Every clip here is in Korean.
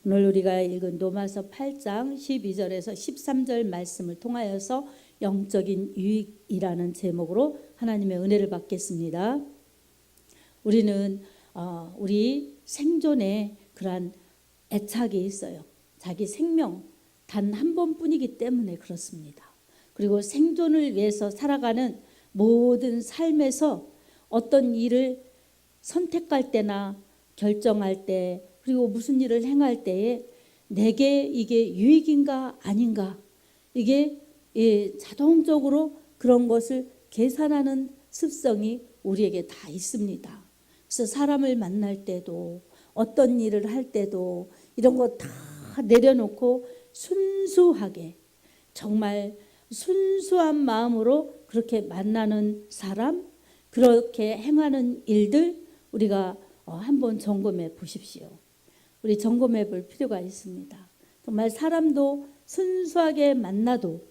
오늘 우리가 읽은 로마서 8장 12절에서 13절 말씀을 통하여서 영적인 유익이라는 제목으로 하나님의 은혜를 받겠습니다. 우리는 우리 생존에 그러한 애착이 있어요. 자기 생명 단 한 번뿐이기 때문에 그렇습니다. 그리고 생존을 위해서 살아가는 모든 삶에서 어떤 일을 선택할 때나 결정할 때, 그리고 무슨 일을 행할 때에 내게 이게 유익인가 아닌가, 이게 자동적으로 그런 것을 계산하는 습성이 우리에게 다 있습니다. 그래서 사람을 만날 때도, 어떤 일을 할 때도 이런 거 다 내려놓고 순수하게, 정말 순수한 마음으로 그렇게 만나는 사람, 그렇게 행하는 일들 우리가 한번 점검해 보십시오. 우리 점검해 볼 필요가 있습니다. 정말 사람도 순수하게 만나도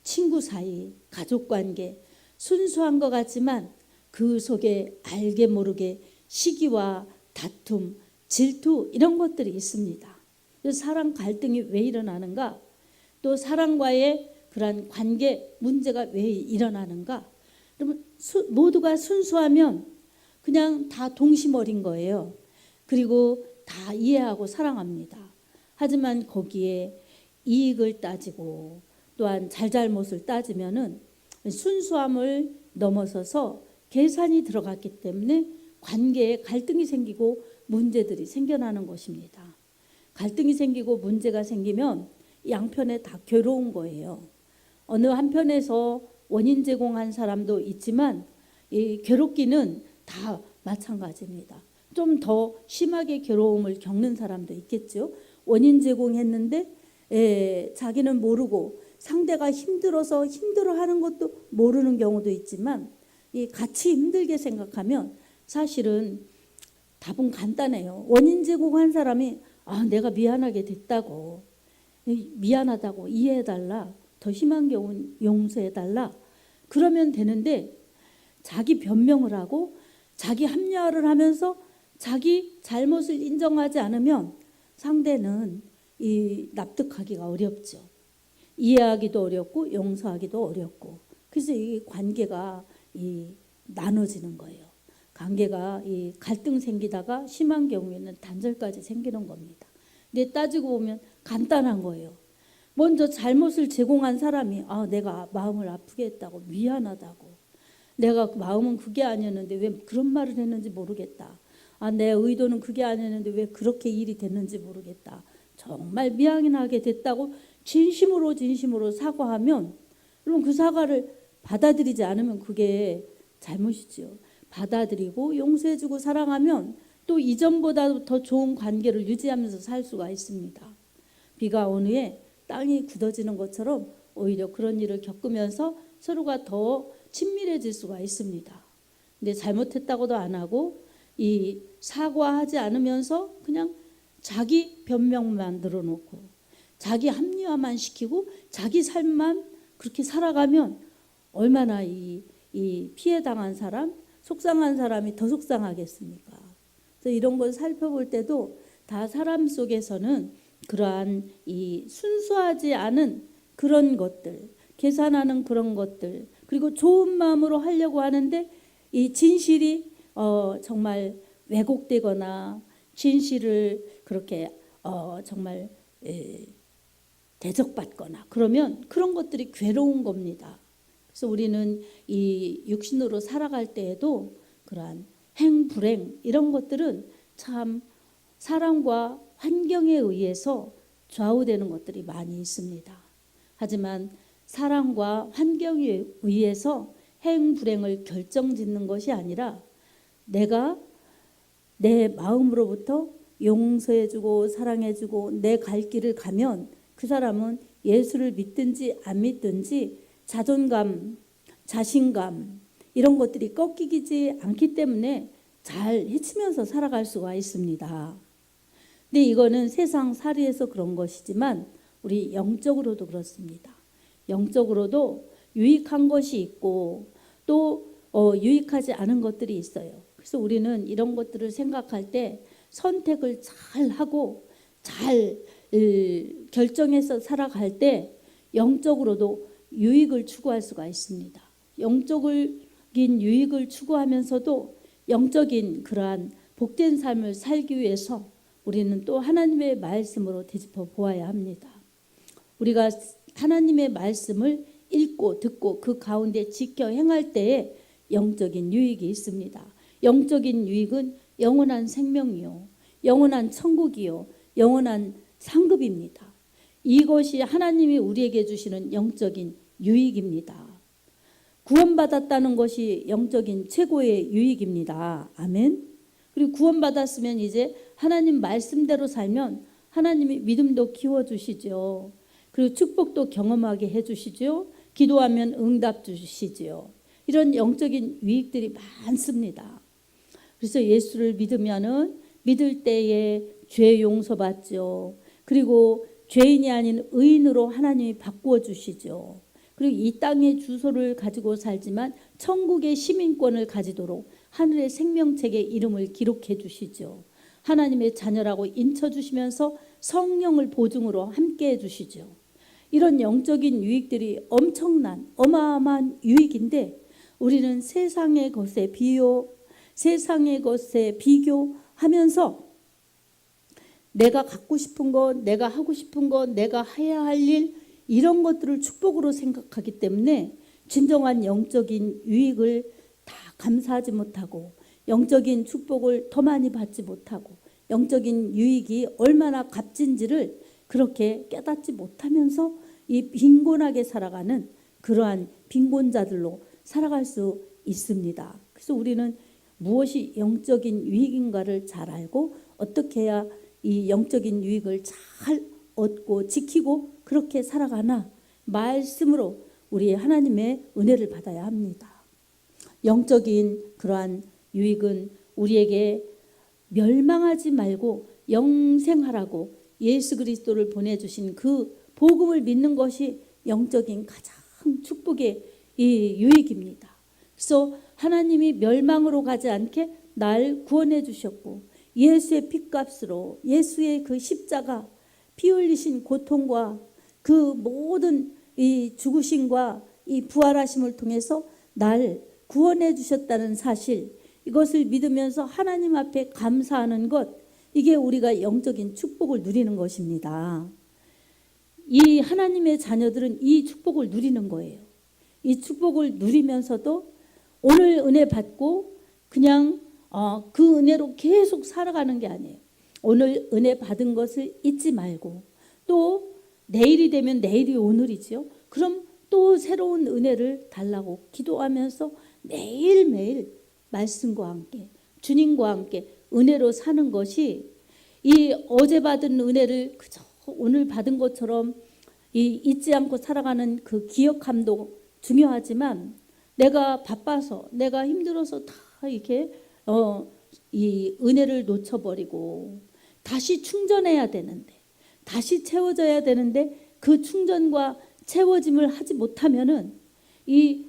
친구 사이, 가족관계 순수한 것 같지만 그 속에 알게 모르게 시기와 다툼, 질투 이런 것들이 있습니다. 사랑 갈등이 왜 일어나는가? 또 사랑과의 그러한 관계 문제가 왜 일어나는가? 여러분 모두가 순수하면 그냥 다 동심어린 거예요. 그리고 다 이해하고 사랑합니다. 하지만 거기에 이익을 따지고 또한 잘잘못을 따지면은 순수함을 넘어서서 계산이 들어갔기 때문에 관계에 갈등이 생기고 문제들이 생겨나는 것입니다. 갈등이 생기고 문제가 생기면 양편에 다 괴로운 거예요. 어느 한편에서 원인 제공한 사람도 있지만 이 괴롭기는 다 마찬가지입니다. 좀 더 심하게 괴로움을 겪는 사람도 있겠죠. 원인 제공했는데 자기는 모르고 상대가 힘들어서 힘들어하는 것도 모르는 경우도 있지만 이 같이 힘들게 생각하면 사실은 답은 간단해요. 원인 제공한 사람이 내가 미안하게 됐다고, 미안하다고 이해해달라, 더 심한 경우는 용서해달라 그러면 되는데 자기 변명을 하고 자기 합리화를 하면서 자기 잘못을 인정하지 않으면 상대는 납득하기가 어렵죠. 이해하기도 어렵고 용서하기도 어렵고, 그래서 이 관계가 나눠지는 거예요. 관계가 갈등 생기다가 심한 경우에는 단절까지 생기는 겁니다. 근데 따지고 보면 간단한 거예요. 먼저 잘못을 제공한 사람이 내가 마음을 아프게 했다고, 미안하다고, 내가 마음은 그게 아니었는데 왜 그런 말을 했는지 모르겠다, 내 의도는 그게 아니었는데 왜 그렇게 일이 됐는지 모르겠다, 정말 미안하게 됐다고 진심으로 사과하면, 그럼 그 사과를 받아들이지 않으면 그게 잘못이죠. 받아들이고 용서해주고 사랑하면 또 이전보다 더 좋은 관계를 유지하면서 살 수가 있습니다. 비가 온 후에 땅이 굳어지는 것처럼 오히려 그런 일을 겪으면서 서로가 더 친밀해질 수가 있습니다. 근데 잘못했다고도 안 하고 사과하지 않으면서 그냥 자기 변명만 늘어놓고 자기 합리화만 시키고 자기 삶만 그렇게 살아가면 얼마나 이 피해당한 사람, 속상한 사람이 더 속상하겠습니까? 그래서 이런 걸 살펴볼 때도 다 사람 속에서는 그러한 순수하지 않은 그런 것들, 계산하는 그런 것들, 그리고 좋은 마음으로 하려고 하는데 이 진실이 정말 왜곡되거나 진실을 그렇게 정말 대적받거나 그러면 그런 것들이 괴로운 겁니다. 그래서 우리는 이 육신으로 살아갈 때에도 그러한 행불행 이런 것들은 참 사람과 환경에 의해서 좌우되는 것들이 많이 있습니다. 하지만 사람과 환경에 의해서 행불행을 결정짓는 것이 아니라 내가 내 마음으로부터 용서해주고 사랑해주고 내 갈 길을 가면 그 사람은 예수를 믿든지 안 믿든지 자존감, 자신감 이런 것들이 꺾이지 않기 때문에 잘 헤치면서 살아갈 수가 있습니다. 근데 이거는 세상 살이에서 그런 것이지만 우리 영적으로도 그렇습니다. 영적으로도 유익한 것이 있고 또 유익하지 않은 것들이 있어요. 그래서 우리는 이런 것들을 생각할 때 선택을 잘 하고 잘 결정해서 살아갈 때 영적으로도 유익을 추구할 수가 있습니다. 영적인 유익을 추구하면서도 영적인 그러한 복된 삶을 살기 위해서 우리는 또 하나님의 말씀으로 되짚어 보아야 합니다. 우리가 하나님의 말씀을 읽고 듣고 그 가운데 지켜 행할 때에 영적인 유익이 있습니다. 영적인 유익은 영원한 생명이요, 영원한 천국이요, 영원한 상급입니다. 이것이 하나님이 우리에게 주시는 영적인 유익입니다. 구원받았다는 것이 영적인 최고의 유익입니다. 아멘. 그리고 구원받았으면 이제 하나님 말씀대로 살면 하나님이 믿음도 키워주시죠. 그리고 축복도 경험하게 해주시죠. 기도하면 응답 주시죠. 이런 영적인 유익들이 많습니다. 그래서 예수를 믿으면은 믿을 때에 죄 용서받죠. 그리고 죄인이 아닌 의인으로 하나님이 바꾸어 주시죠. 그리고 이 땅의 주소를 가지고 살지만 천국의 시민권을 가지도록 하늘의 생명책에 이름을 기록해 주시죠. 하나님의 자녀라고 인쳐 주시면서 성령을 보증으로 함께 해 주시죠. 이런 영적인 유익들이 엄청난 어마어마한 유익인데 우리는 세상의 것에 비교하면서 내가 갖고 싶은 것, 내가 하고 싶은 것, 내가 해야 할 일 이런 것들을 축복으로 생각하기 때문에 진정한 영적인 유익을 다 감사하지 못하고 영적인 축복을 더 많이 받지 못하고 영적인 유익이 얼마나 값진지를 그렇게 깨닫지 못하면서 이 빈곤하게 살아가는 그러한 빈곤자들로 살아갈 수 있습니다. 그래서 우리는 무엇이 영적인 유익인가를 잘 알고 어떻게 해야 이 영적인 유익을 잘 얻고 지키고 그렇게 살아가나 말씀으로 우리 하나님의 은혜를 받아야 합니다. 영적인 그러한 유익은 우리에게 멸망하지 말고 영생하라고 예수 그리스도를 보내주신 그 복음을 믿는 것이 영적인 가장 축복의 이 유익입니다. 그래서 하나님이 멸망으로 가지 않게 날 구원해 주셨고 예수의 핏값으로 예수의 그 십자가 피 흘리신 고통과 그 모든 이 죽으심과 이 부활하심을 통해서 날 구원해 주셨다는 사실, 이것을 믿으면서 하나님 앞에 감사하는 것, 이게 우리가 영적인 축복을 누리는 것입니다. 이 하나님의 자녀들은 이 축복을 누리는 거예요. 이 축복을 누리면서도 오늘 은혜 받고 그냥 그 은혜로 계속 살아가는 게 아니에요. 오늘 은혜 받은 것을 잊지 말고 또 내일이 되면 내일이 오늘이죠. 그럼 또 새로운 은혜를 달라고 기도하면서 매일매일 말씀과 함께 주님과 함께 은혜로 사는 것이 이 어제 받은 은혜를 그저 오늘 받은 것처럼 잊지 않고 살아가는 그 기억함도 중요하지만 내가 바빠서 내가 힘들어서 다 이렇게 이 은혜를 놓쳐버리고 다시 충전해야 되는데 다시 채워져야 되는데 그 충전과 채워짐을 하지 못하면은 이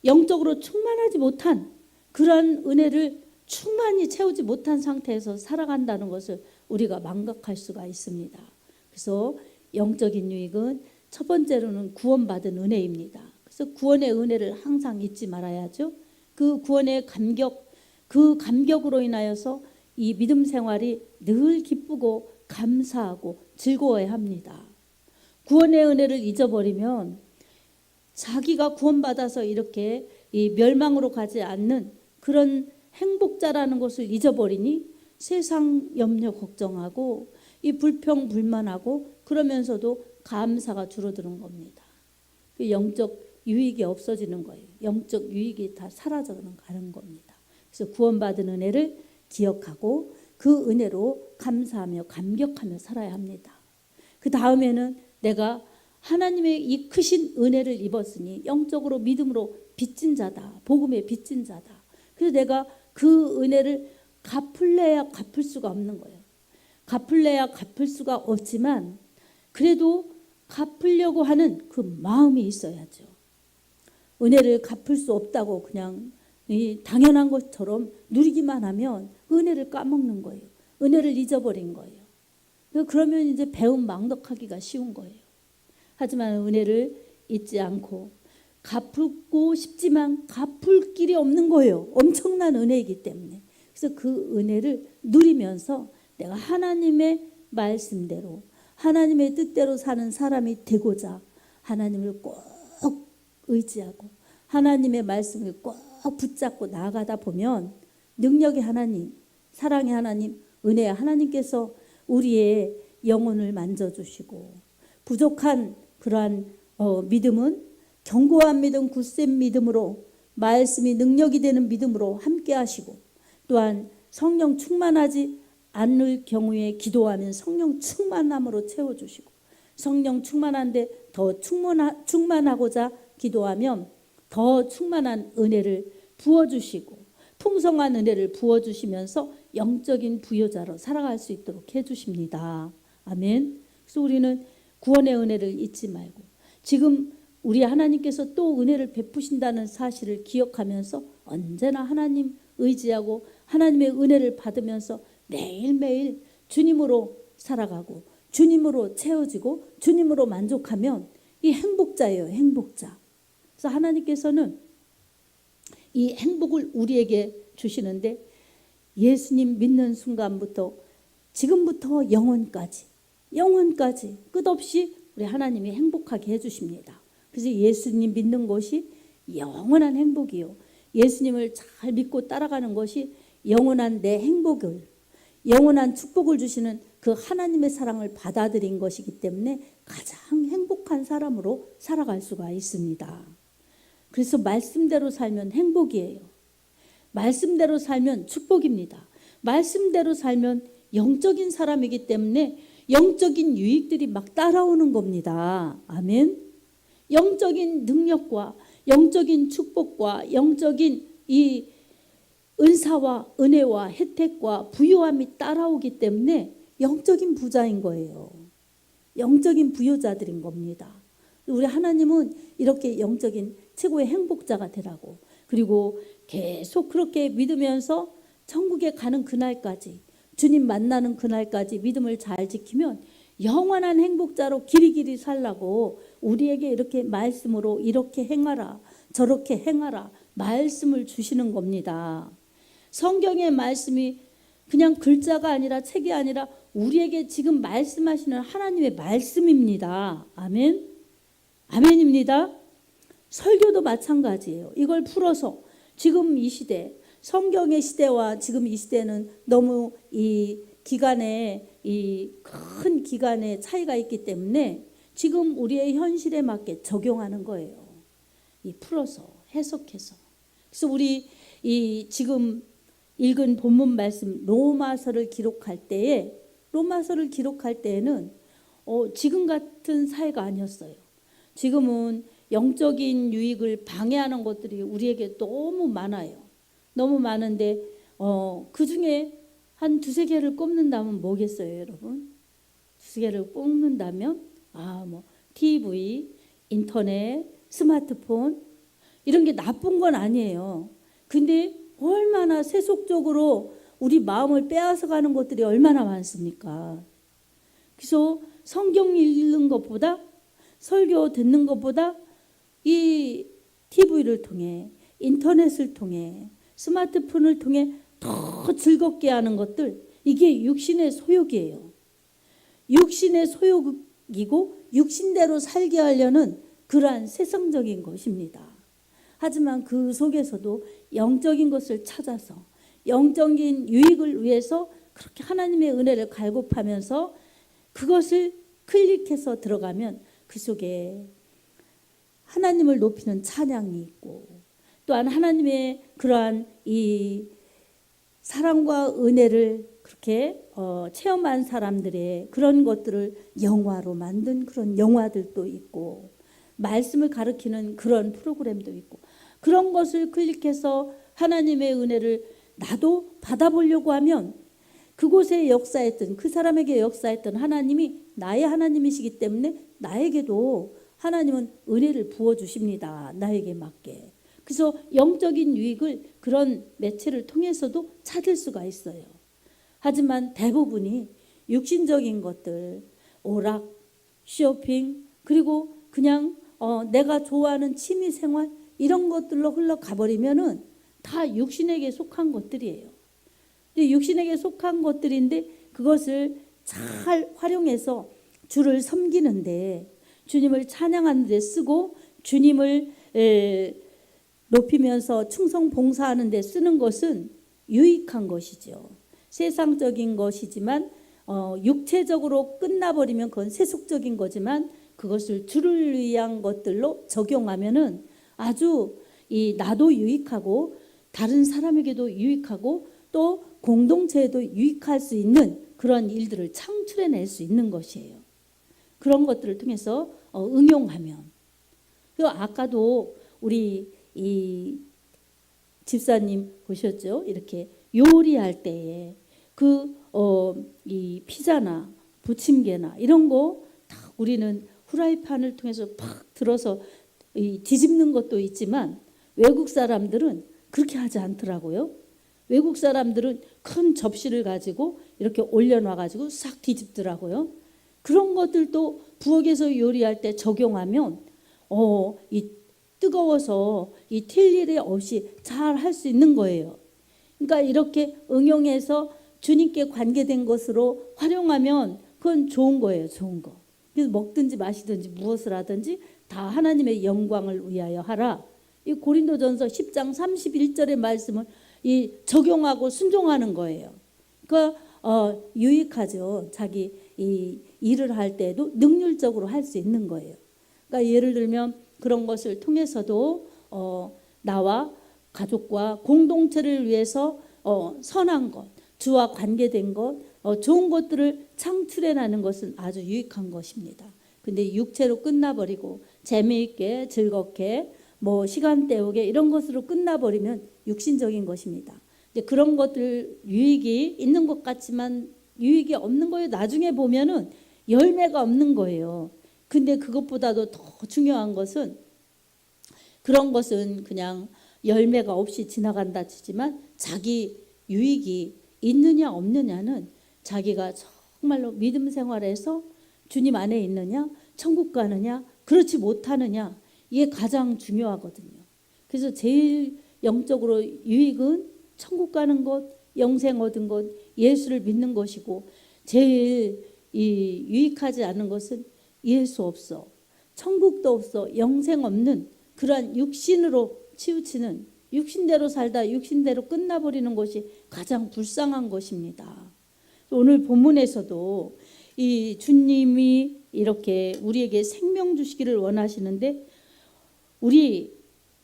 영적으로 충만하지 못한 그런 은혜를 충만히 채우지 못한 상태에서 살아간다는 것을 우리가 망각할 수가 있습니다. 그래서 영적인 유익은 첫 번째로는 구원받은 은혜입니다. 그래서 구원의 은혜를 항상 잊지 말아야죠. 그 구원의 감격, 그 감격으로 인하여서 이 믿음 생활이 늘 기쁘고 감사하고 즐거워야 합니다. 구원의 은혜를 잊어버리면 자기가 구원받아서 이렇게 이 멸망으로 가지 않는 그런 행복자라는 것을 잊어버리니 세상 염려 걱정하고 이 불평 불만하고 그러면서도 감사가 줄어드는 겁니다. 그 영적 유익이 없어지는 거예요. 영적 유익이 다 사라져가는 겁니다. 그래서 구원받은 은혜를 기억하고 그 은혜로 감사하며 감격하며 살아야 합니다. 그 다음에는 내가 하나님의 이 크신 은혜를 입었으니 영적으로 믿음으로 빚진 자다. 복음의 빚진 자다. 그래서 내가 그 은혜를 갚을래야 갚을 수가 없는 거예요. 갚을래야 갚을 수가 없지만 그래도 갚으려고 하는 그 마음이 있어야죠. 은혜를 갚을 수 없다고 그냥 당연한 것처럼 누리기만 하면 은혜를 까먹는 거예요. 은혜를 잊어버린 거예요. 그러면 이제 배움 망덕하기가 쉬운 거예요. 하지만 은혜를 잊지 않고 갚고 싶지만 갚을 길이 없는 거예요. 엄청난 은혜이기 때문에. 그래서 그 은혜를 누리면서 내가 하나님의 말씀대로 하나님의 뜻대로 사는 사람이 되고자 하나님을 꼭 의지하고 하나님의 말씀을 꼭 붙잡고 나아가다 보면 능력의 하나님, 사랑의 하나님, 은혜의 하나님께서 우리의 영혼을 만져주시고 부족한 그러한 믿음은 견고한 믿음, 굳센 믿음으로 말씀이 능력이 되는 믿음으로 함께 하시고 또한 성령 충만하지 않을 경우에 기도하면 성령 충만함으로 채워주시고 성령 충만한데 더 충만하고자 기도하면 더 충만한 은혜를 부어주시고 풍성한 은혜를 부어주시면서 영적인 부여자로 살아갈 수 있도록 해주십니다. 아멘. 그래서 우리는 구원의 은혜를 잊지 말고 지금 우리 하나님께서 또 은혜를 베푸신다는 사실을 기억하면서 언제나 하나님 의지하고 하나님의 은혜를 받으면서 매일매일 주님으로 살아가고 주님으로 채워지고 주님으로 만족하면 이 행복자예요. 행복자. 그래서 하나님께서는 이 행복을 우리에게 주시는데 예수님 믿는 순간부터 지금부터 영원까지 끝없이 우리 하나님이 행복하게 해주십니다. 그래서 예수님 믿는 것이 영원한 행복이요. 예수님을 잘 믿고 따라가는 것이 영원한 내 행복을 영원한 축복을 주시는 그 하나님의 사랑을 받아들인 것이기 때문에 가장 행복한 사람으로 살아갈 수가 있습니다. 그래서 말씀대로 살면 행복이에요. 말씀대로 살면 축복입니다. 말씀대로 살면 영적인 사람이기 때문에 영적인 유익들이 막 따라오는 겁니다. 아멘. 영적인 능력과 영적인 축복과 영적인 이 은사와 은혜와 혜택과 부유함이 따라오기 때문에 영적인 부자인 거예요. 영적인 부유자들인 겁니다. 우리 하나님은 이렇게 영적인 최고의 행복자가 되라고 그리고 계속 그렇게 믿으면서 천국에 가는 그날까지 주님 만나는 그날까지 믿음을 잘 지키면 영원한 행복자로 길이길이 살라고 우리에게 이렇게 말씀으로 이렇게 행하라 저렇게 행하라 말씀을 주시는 겁니다. 성경의 말씀이 그냥 글자가 아니라 책이 아니라 우리에게 지금 말씀하시는 하나님의 말씀입니다. 아멘. 아멘입니다. 설교도 마찬가지예요. 이걸 풀어서 지금 이 시대 성경의 시대와 지금 이 시대는 너무 이 기간에 이 큰 기간에 차이가 있기 때문에 지금 우리의 현실에 맞게 적용하는 거예요. 이 풀어서 해석해서. 그래서 우리 이 지금 읽은 본문 말씀 로마서를 기록할 때에는 지금 같은 사회가 아니었어요. 지금은 영적인 유익을 방해하는 것들이 우리에게 너무 많아요. 너무 많은데 그 중에 한 두세 개를 꼽는다면 뭐겠어요, 여러분? 두세 개를 꼽는다면 TV, 인터넷, 스마트폰 이런 게 나쁜 건 아니에요. 근데 얼마나 세속적으로 우리 마음을 빼앗아가는 것들이 얼마나 많습니까? 그래서 성경 읽는 것보다 설교 듣는 것보다 이 TV를 통해 인터넷을 통해 스마트폰을 통해 더 즐겁게 하는 것들 이게 육신의 소욕이에요. 육신의 소욕이고 육신대로 살게 하려는 그러한 세상적인 것입니다. 하지만 그 속에서도 영적인 것을 찾아서 영적인 유익을 위해서 그렇게 하나님의 은혜를 갈급하면서 그것을 클릭해서 들어가면 그 속에 하나님을 높이는 찬양이 있고 또한 하나님의 그러한 이 사랑과 은혜를 그렇게 체험한 사람들의 그런 것들을 영화로 만든 그런 영화들도 있고 말씀을 가르치는 그런 프로그램도 있고 그런 것을 클릭해서 하나님의 은혜를 나도 받아보려고 하면 그곳에 역사했던 그 사람에게 역사했던 하나님이 나의 하나님이시기 때문에 나에게도 하나님은 은혜를 부어주십니다. 나에게 맞게. 그래서 영적인 유익을 그런 매체를 통해서도 찾을 수가 있어요. 하지만 대부분이 육신적인 것들, 오락, 쇼핑, 그리고 그냥 내가 좋아하는 취미생활 이런 것들로 흘러가버리면은 다 육신에게 속한 것들이에요. 근데 육신에게 속한 것들인데 그것을 잘 활용해서 주를 섬기는데, 주님을 찬양하는 데 쓰고 주님을 높이면서 충성 봉사하는 데 쓰는 것은 유익한 것이죠. 세상적인 것이지만 육체적으로 끝나버리면 그건 세속적인 거지만, 그것을 주를 위한 것들로 적용하면은 아주 나도 유익하고 다른 사람에게도 유익하고 또 공동체에도 유익할 수 있는 그런 일들을 창출해낼 수 있는 것이에요. 그런 것들을 통해서 응용하면. 그리고 아까도 우리 이 집사님 보셨죠? 이렇게 요리할 때에 이 피자나 부침개나 이런 거 다 우리는 후라이팬을 통해서 팍 들어서 뒤집는 것도 있지만, 외국 사람들은 그렇게 하지 않더라고요. 외국 사람들은 큰 접시를 가지고 이렇게 올려놔 가지고 싹 뒤집더라고요. 그런 것들도 부엌에서 요리할 때 적용하면 이 뜨거워서 이 튈 일이 없이 잘 할 수 있는 거예요. 그러니까 이렇게 응용해서 주님께 관계된 것으로 활용하면 그건 좋은 거예요. 좋은 거. 그래서 먹든지 마시든지 무엇을 하든지 다 하나님의 영광을 위하여 하라. 이 고린도전서 10장 31절의 말씀을 적용하고 순종하는 거예요. 그러니까 유익하죠. 자기 이 일을 할 때도 능률적으로 할 수 있는 거예요. 그러니까 예를 들면 그런 것을 통해서도 나와 가족과 공동체를 위해서 선한 것, 주와 관계된 것, 좋은 것들을 창출해내는 것은 아주 유익한 것입니다. 근데 육체로 끝나버리고 재미있게 즐겁게 시간 때우게 이런 것으로 끝나버리면 육신적인 것입니다. 근데 그런 것들 유익이 있는 것 같지만 유익이 없는 거예요. 나중에 보면은 열매가 없는 거예요. 근데 그것보다도 더 중요한 것은, 그런 것은 그냥 열매가 없이 지나간다 치지만 자기 유익이 있느냐 없느냐는 자기가 정말로 믿음 생활에서 주님 안에 있느냐, 천국 가느냐, 그렇지 못하느냐, 이게 가장 중요하거든요. 그래서 제일 영적으로 유익은 천국 가는 것, 영생 얻은 것, 예수를 믿는 것이고, 제일 유익하지 않은 것은 예수 없어, 천국도 없어, 영생 없는 그러한 육신으로 치우치는, 육신대로 살다 육신대로 끝나버리는 것이 가장 불쌍한 것입니다. 오늘 본문에서도 이 주님이 이렇게 우리에게 생명 주시기를 원하시는데, 우리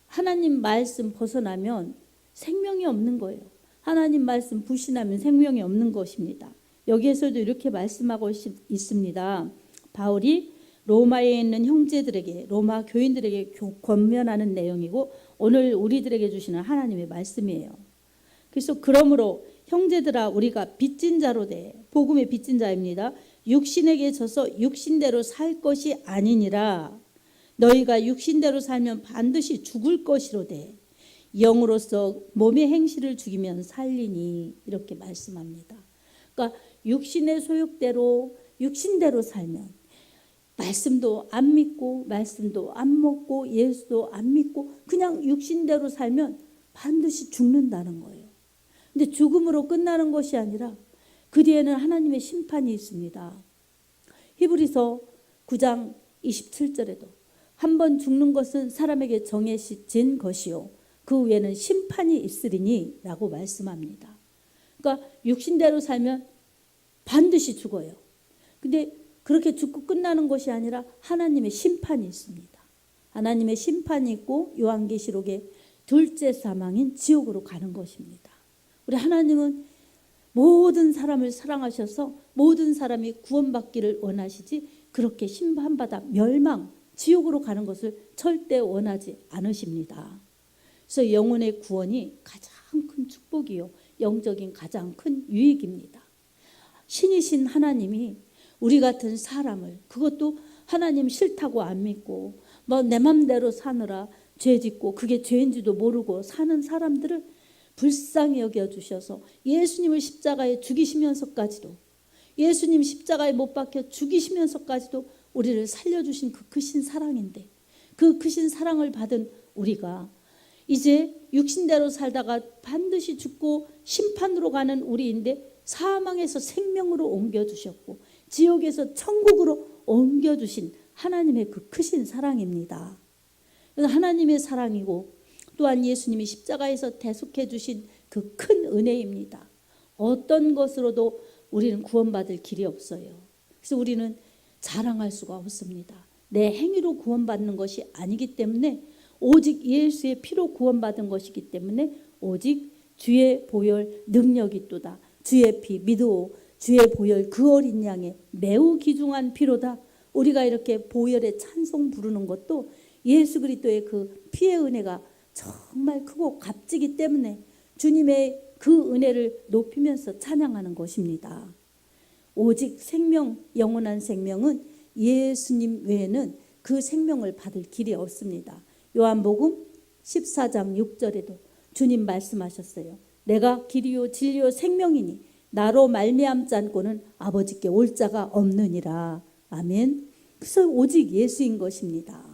하나님 말씀 벗어나면 생명이 없는 거예요. 하나님 말씀 불신하면 생명이 없는 것입니다. 여기에서도 이렇게 말씀하고 있습니다. 바울이 로마에 있는 형제들에게, 로마 교인들에게 권면하는 내용이고, 오늘 우리들에게 주시는 하나님의 말씀이에요. 그래서 그러므로 형제들아, 우리가 빚진 자로 돼, 복음의 빚진 자입니다. 육신에게 져서 육신대로 살 것이 아니니라. 너희가 육신대로 살면 반드시 죽을 것이로되 영으로서 몸의 행실을 죽이면 살리니, 이렇게 말씀합니다. 그러니까 육신의 소욕대로 육신대로 살면 말씀도 안 믿고 말씀도 안 먹고 예수도 안 믿고 그냥 육신대로 살면 반드시 죽는다는 거예요. 근데 죽음으로 끝나는 것이 아니라 그 뒤에는 하나님의 심판이 있습니다. 히브리서 9장 27절에도 한 번 죽는 것은 사람에게 정해진 것이요 그 후에는 심판이 있으리니 라고 말씀합니다. 그러니까 육신대로 살면 반드시 죽어요. 근데 그렇게 죽고 끝나는 것이 아니라 하나님의 심판이 있습니다. 하나님의 심판이 있고 요한계시록의 둘째 사망인 지옥으로 가는 것입니다. 우리 하나님은 모든 사람을 사랑하셔서 모든 사람이 구원받기를 원하시지, 그렇게 심판받아 멸망, 지옥으로 가는 것을 절대 원하지 않으십니다. 그래서 영혼의 구원이 가장 큰 축복이요, 영적인 가장 큰 유익입니다. 신이신 하나님이 우리 같은 사람을, 그것도 하나님 싫다고 안 믿고 내 맘대로 사느라 죄 짓고 그게 죄인지도 모르고 사는 사람들을 불쌍히 여겨주셔서 예수님을 십자가에 죽이시면서까지도 예수님 십자가에 못 박혀 죽이시면서까지도 우리를 살려주신 그 크신 사랑인데, 그 크신 사랑을 받은 우리가 이제 육신대로 살다가 반드시 죽고 심판으로 가는 우리인데, 사망에서 생명으로 옮겨주셨고 지옥에서 천국으로 옮겨주신 하나님의 그 크신 사랑입니다. 그래서 하나님의 사랑이고, 또한 예수님이 십자가에서 대속해 주신 그 큰 은혜입니다. 어떤 것으로도 우리는 구원받을 길이 없어요. 그래서 우리는 자랑할 수가 없습니다. 내 행위로 구원받는 것이 아니기 때문에, 오직 예수의 피로 구원받은 것이기 때문에, 오직 주의 보혈 능력이 있도다. 주의 피 믿으오. 주의 보혈 그 어린 양의 매우 귀중한 피로다. 우리가 이렇게 보혈의 찬송 부르는 것도 예수 그리스도의 그 피의 은혜가 정말 크고 값지기 때문에 주님의 그 은혜를 높이면서 찬양하는 것입니다. 오직 생명, 영원한 생명은 예수님 외에는 그 생명을 받을 길이 없습니다. 요한복음 14장 6절에도 주님 말씀하셨어요. 내가 길이요 진리요 생명이니 나로 말미암지 않고는 아버지께 올 자가 없느니라. 아멘. 그래서 오직 예수인 것입니다.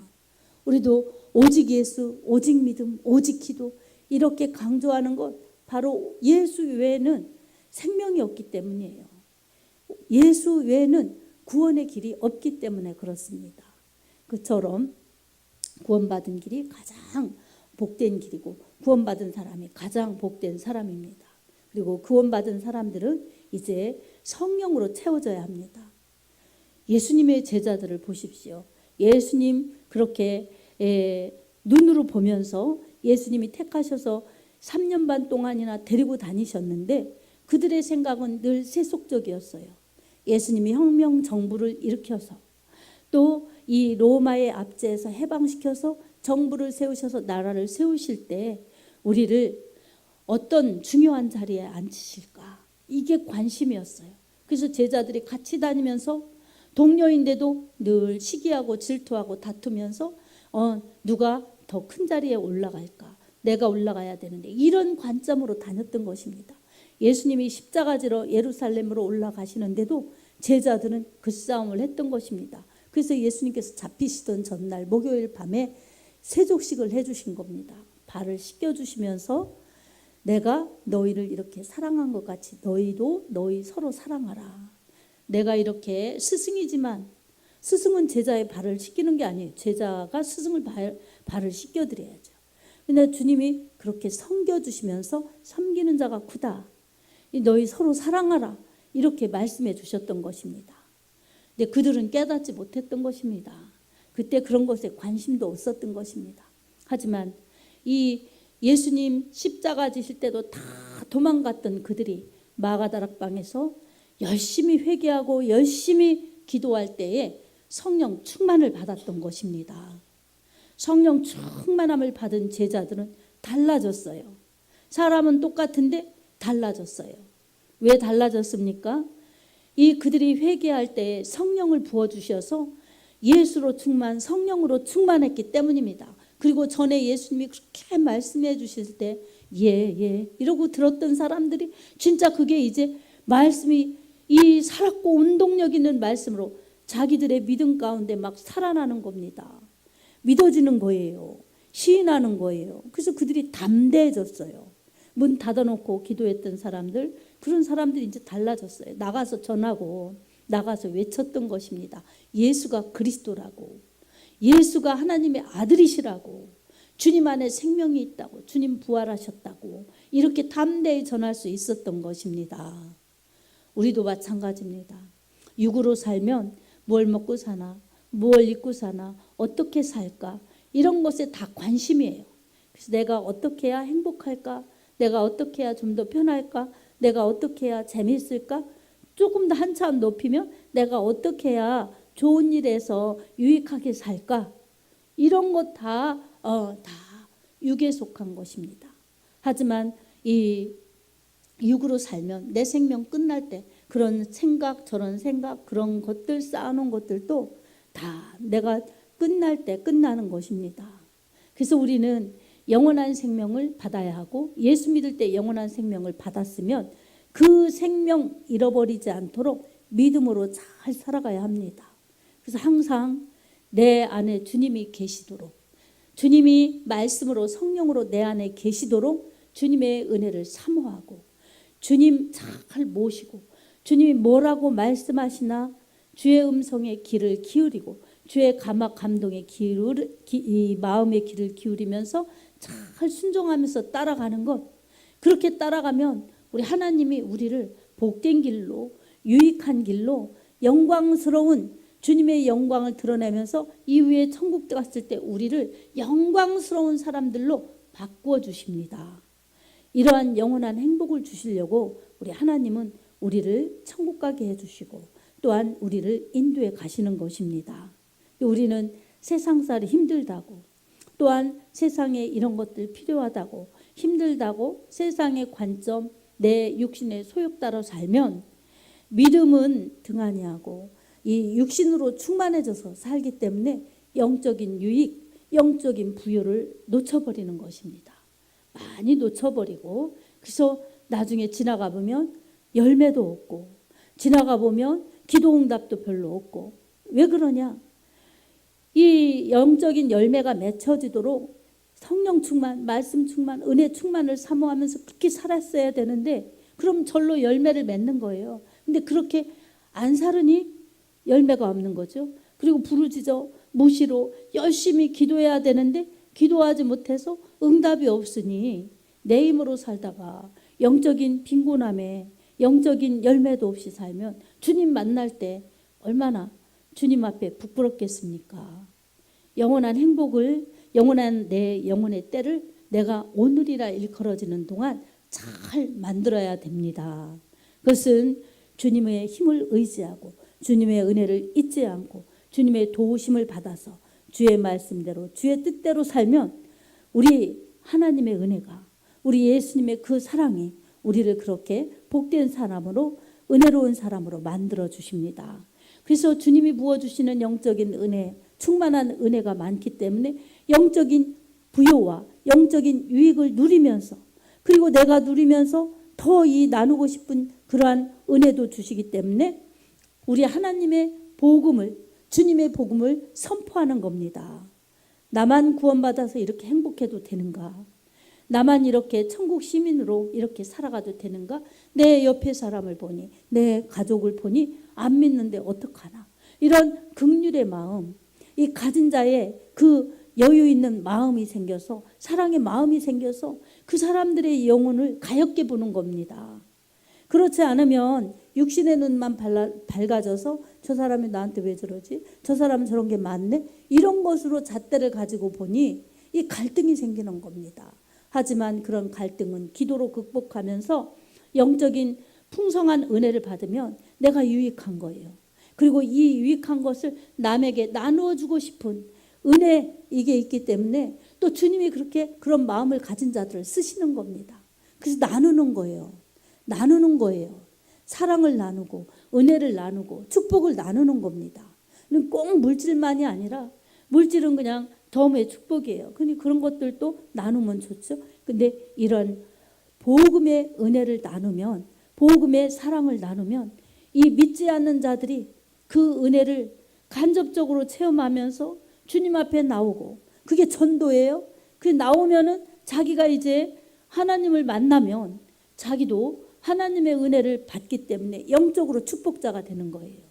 우리도 오직 예수, 오직 믿음, 오직 기도, 이렇게 강조하는 것, 바로 예수 외에는 생명이 없기 때문이에요. 예수 외에는 구원의 길이 없기 때문에 그렇습니다. 그처럼 구원받은 길이 가장 복된 길이고, 구원받은 사람이 가장 복된 사람입니다. 그리고 구원받은 사람들은 이제 성령으로 채워져야 합니다. 예수님의 제자들을 보십시오. 예수님 그렇게 눈으로 보면서 예수님이 택하셔서 3년 반 동안이나 데리고 다니셨는데, 그들의 생각은 늘 세속적이었어요. 예수님이 혁명 정부를 일으켜서, 또 이 로마의 압제에서 해방시켜서 정부를 세우셔서 나라를 세우실 때 우리를 어떤 중요한 자리에 앉히실까, 이게 관심이었어요. 그래서 제자들이 같이 다니면서 동료인데도 늘 시기하고 질투하고 다투면서 누가 더 큰 자리에 올라갈까, 내가 올라가야 되는데, 이런 관점으로 다녔던 것입니다. 예수님이 십자가지로 예루살렘으로 올라가시는데도 제자들은 그 싸움을 했던 것입니다. 그래서 예수님께서 잡히시던 전날 목요일 밤에 세족식을 해주신 겁니다. 발을 씻겨주시면서 내가 너희를 이렇게 사랑한 것 같이 너희도 너희 서로 사랑하라. 내가 이렇게 스승이지만, 스승은 제자의 발을 씻기는 게 아니에요. 제자가 스승을 발을 씻겨드려야죠. 근데 주님이 그렇게 섬겨주시면서 섬기는 자가 크다, 너희 서로 사랑하라, 이렇게 말씀해 주셨던 것입니다. 근데 그들은 깨닫지 못했던 것입니다. 그때 그런 것에 관심도 없었던 것입니다. 하지만 이 예수님 십자가 지실 때도 다 도망갔던 그들이 마가다락방에서 열심히 회개하고 열심히 기도할 때에 성령 충만을 받았던 것입니다. 성령 충만함을 받은 제자들은 달라졌어요. 사람은 똑같은데 달라졌어요. 왜 달라졌습니까? 이 그들이 회개할 때 성령을 부어주셔서 예수로 충만, 성령으로 충만했기 때문입니다. 그리고 전에 예수님이 그렇게 말씀해 주실 때 예 이러고 들었던 사람들이 진짜 그게 이제 말씀이 이 살았고 운동력 있는 말씀으로 자기들의 믿음 가운데 막 살아나는 겁니다. 믿어지는 거예요. 시인하는 거예요. 그래서 그들이 담대해졌어요. 문 닫아놓고 기도했던 사람들, 그런 사람들이 이제 달라졌어요. 나가서 전하고 나가서 외쳤던 것입니다. 예수가 그리스도라고, 예수가 하나님의 아들이시라고, 주님 안에 생명이 있다고, 주님 부활하셨다고, 이렇게 담대히 전할 수 있었던 것입니다. 우리도 마찬가지입니다. 육으로 살면 뭘 먹고 사나, 뭘 입고 사나, 어떻게 살까, 이런 것에 다 관심이에요. 그래서 내가 어떻게 해야 행복할까, 내가 어떻게 해야 좀 더 편할까, 내가 어떻게 해야 재미있을까, 조금 더 한참 높이면 내가 어떻게 해야 좋은 일에서 유익하게 살까, 이런 것 다 육에 속한 것입니다. 하지만 이 육으로 살면 내 생명 끝날 때 그런 생각, 저런 생각, 그런 것들 쌓아놓은 것들도 다 내가 끝날 때 끝나는 것입니다. 그래서 우리는 영원한 생명을 받아야 하고, 예수 믿을 때 영원한 생명을 받았으면 그 생명 잃어버리지 않도록 믿음으로 잘 살아가야 합니다. 그래서 항상 내 안에 주님이 계시도록, 주님이 말씀으로 성령으로 내 안에 계시도록 주님의 은혜를 사모하고 주님 잘 모시고 주님이 뭐라고 말씀하시나 주의 음성에 귀를 기울이고 주의 감화 감동에 마음의 귀를 기울이면서 잘 순종하면서 따라가는 것, 그렇게 따라가면 우리 하나님이 우리를 복된 길로, 유익한 길로, 영광스러운 주님의 영광을 드러내면서 이후에 천국 갔을 때 우리를 영광스러운 사람들로 바꾸어 주십니다. 이러한 영원한 행복을 주시려고 우리 하나님은 우리를 천국 가게 해주시고 또한 우리를 인도해 가시는 것입니다. 우리는 세상살이 힘들다고, 또한 세상에 이런 것들 필요하다고, 힘들다고 세상의 관점, 내 육신의 소욕 따라 살면 믿음은 등한히하고 이 육신으로 충만해져서 살기 때문에 영적인 유익, 영적인 부여를 놓쳐버리는 것입니다. 많이 놓쳐버리고, 그래서 나중에 지나가 보면 열매도 없고, 지나가 보면 기도응답도 별로 없고. 왜 그러냐? 이 영적인 열매가 맺혀지도록 성령 충만, 말씀 충만, 은혜 충만을 사모하면서 그렇게 살았어야 되는데, 그럼 절로 열매를 맺는 거예요. 근데 그렇게 안 살으니 열매가 없는 거죠. 그리고 부르짖어 무시로 열심히 기도해야 되는데 기도하지 못해서 응답이 없으니 내 힘으로 살다가 영적인 빈곤함에 영적인 열매도 없이 살면 주님 만날 때 얼마나 주님 앞에 부끄럽겠습니까? 영원한 행복을, 영원한 내 영혼의 때를 내가 오늘이라 일컬어지는 동안 잘 만들어야 됩니다. 그것은 주님의 힘을 의지하고 주님의 은혜를 잊지 않고 주님의 도우심을 받아서 주의 말씀대로 주의 뜻대로 살면 우리 하나님의 은혜가, 우리 예수님의 그 사랑이 우리를 그렇게 복된 사람으로, 은혜로운 사람으로 만들어 주십니다. 그래서 주님이 부어주시는 영적인 은혜, 충만한 은혜가 많기 때문에 영적인 부요와 영적인 유익을 누리면서, 그리고 내가 누리면서 더 이 나누고 싶은 그러한 은혜도 주시기 때문에 우리 하나님의 복음을, 주님의 복음을 선포하는 겁니다. 나만 구원받아서 이렇게 행복해도 되는가? 나만 이렇게 천국 시민으로 이렇게 살아가도 되는가? 내 옆에 사람을 보니, 내 가족을 보니 안 믿는데 어떡하나? 이런 긍휼의 마음, 이 가진 자의 그 여유 있는 마음이 생겨서, 사랑의 마음이 생겨서 그 사람들의 영혼을 가엾게 보는 겁니다. 그렇지 않으면 육신의 눈만 밝아져서 저 사람이 나한테 왜 저러지? 저 사람은 저런 게 많네? 이런 것으로 잣대를 가지고 보니 이 갈등이 생기는 겁니다. 하지만 그런 갈등은 기도로 극복하면서 영적인 풍성한 은혜를 받으면 내가 유익한 거예요. 그리고 이 유익한 것을 남에게 나누어 주고 싶은 은혜, 이게 있기 때문에 또 주님이 그렇게 그런 마음을 가진 자들을 쓰시는 겁니다. 그래서 나누는 거예요. 나누는 거예요. 사랑을 나누고 은혜를 나누고 축복을 나누는 겁니다. 꼭 물질만이 아니라, 물질은 그냥 덤의 축복이에요. 근데 그런 것들도 나누면 좋죠. 근데 이런 복음의 은혜를 나누면, 복음의 사랑을 나누면 이 믿지 않는 자들이 그 은혜를 간접적으로 체험하면서 주님 앞에 나오고, 그게 전도예요. 그 나오면은 자기가 이제 하나님을 만나면 자기도 하나님의 은혜를 받기 때문에 영적으로 축복자가 되는 거예요.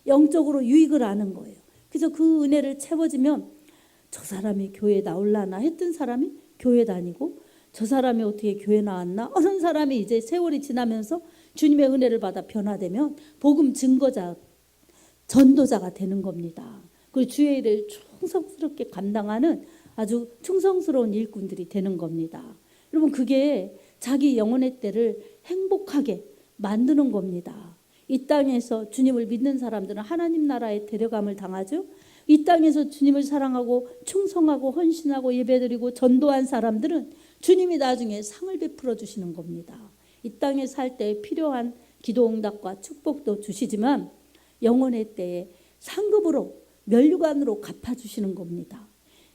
영적으로 유익을 아는 거예요. 그래서 그 은혜를 채워지면 저 사람이 교회 나올라나 했던 사람이 교회 다니고, 저 사람이 어떻게 교회 나왔나? 어느 사람이 이제 세월이 지나면서 주님의 은혜를 받아 변화되면 복음 증거자, 전도자가 되는 겁니다. 그리고 주의 일을 충성스럽게 감당하는 아주 충성스러운 일꾼들이 되는 겁니다. 여러분, 그게 자기 영혼의 때를 행복하게 만드는 겁니다. 이 땅에서 주님을 믿는 사람들은 하나님 나라에 데려감을 당하죠. 이 땅에서 주님을 사랑하고 충성하고 헌신하고 예배드리고 전도한 사람들은 주님이 나중에 상을 베풀어 주시는 겁니다. 이 땅에 살 때 필요한 기도응답과 축복도 주시지만 영혼의 때에 상급으로, 면류관으로 갚아주시는 겁니다.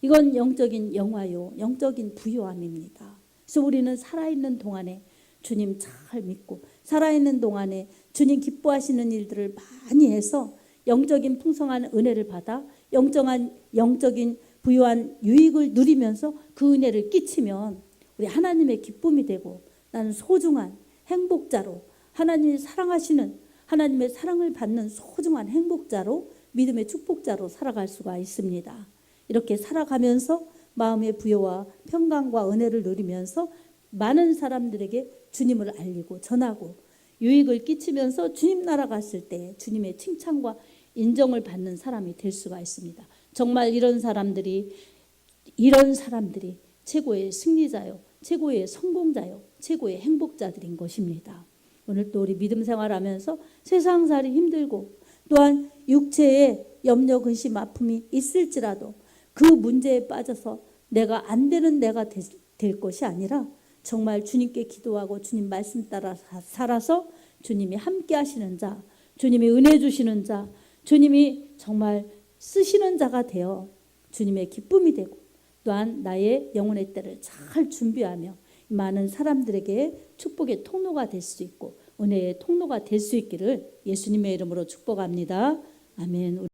이건 영적인 영화요, 영적인 부요함입니다. 그래서 우리는 살아있는 동안에 주님 잘 믿고 살아있는 동안에 주님 기뻐하시는 일들을 많이 해서 영적인 풍성한 은혜를 받아 영적인 부유한 유익을 누리면서 그 은혜를 끼치면 우리 하나님의 기쁨이 되고 나는 소중한 행복자로 하나님이 사랑하시는 하나님의 사랑을 받는 소중한 행복자로 믿음의 축복자로 살아갈 수가 있습니다. 이렇게 살아가면서 마음의 부여와 평강과 은혜를 누리면서 많은 사람들에게 주님을 알리고 전하고 유익을 끼치면서 주님 나라 갔을 때 주님의 칭찬과 인정을 받는 사람이 될 수가 있습니다. 정말 이런 사람들이 최고의 승리자요, 최고의 성공자요, 최고의 행복자들인 것입니다. 오늘 또 우리 믿음 생활하면서 세상살이 힘들고 또한 육체에 염려, 근심, 아픔이 있을지라도 그 문제에 빠져서 내가 안 되는 내가 될 것이 아니라 정말 주님께 기도하고 주님 말씀 따라 살아서 주님이 함께 하시는 자, 주님이 은혜 주시는 자, 주님이 정말 쓰시는 자가 되어 주님의 기쁨이 되고 또한 나의 영혼의 때를 잘 준비하며 많은 사람들에게 축복의 통로가 될 수 있고 은혜의 통로가 될 수 있기를 예수님의 이름으로 축복합니다. 아멘.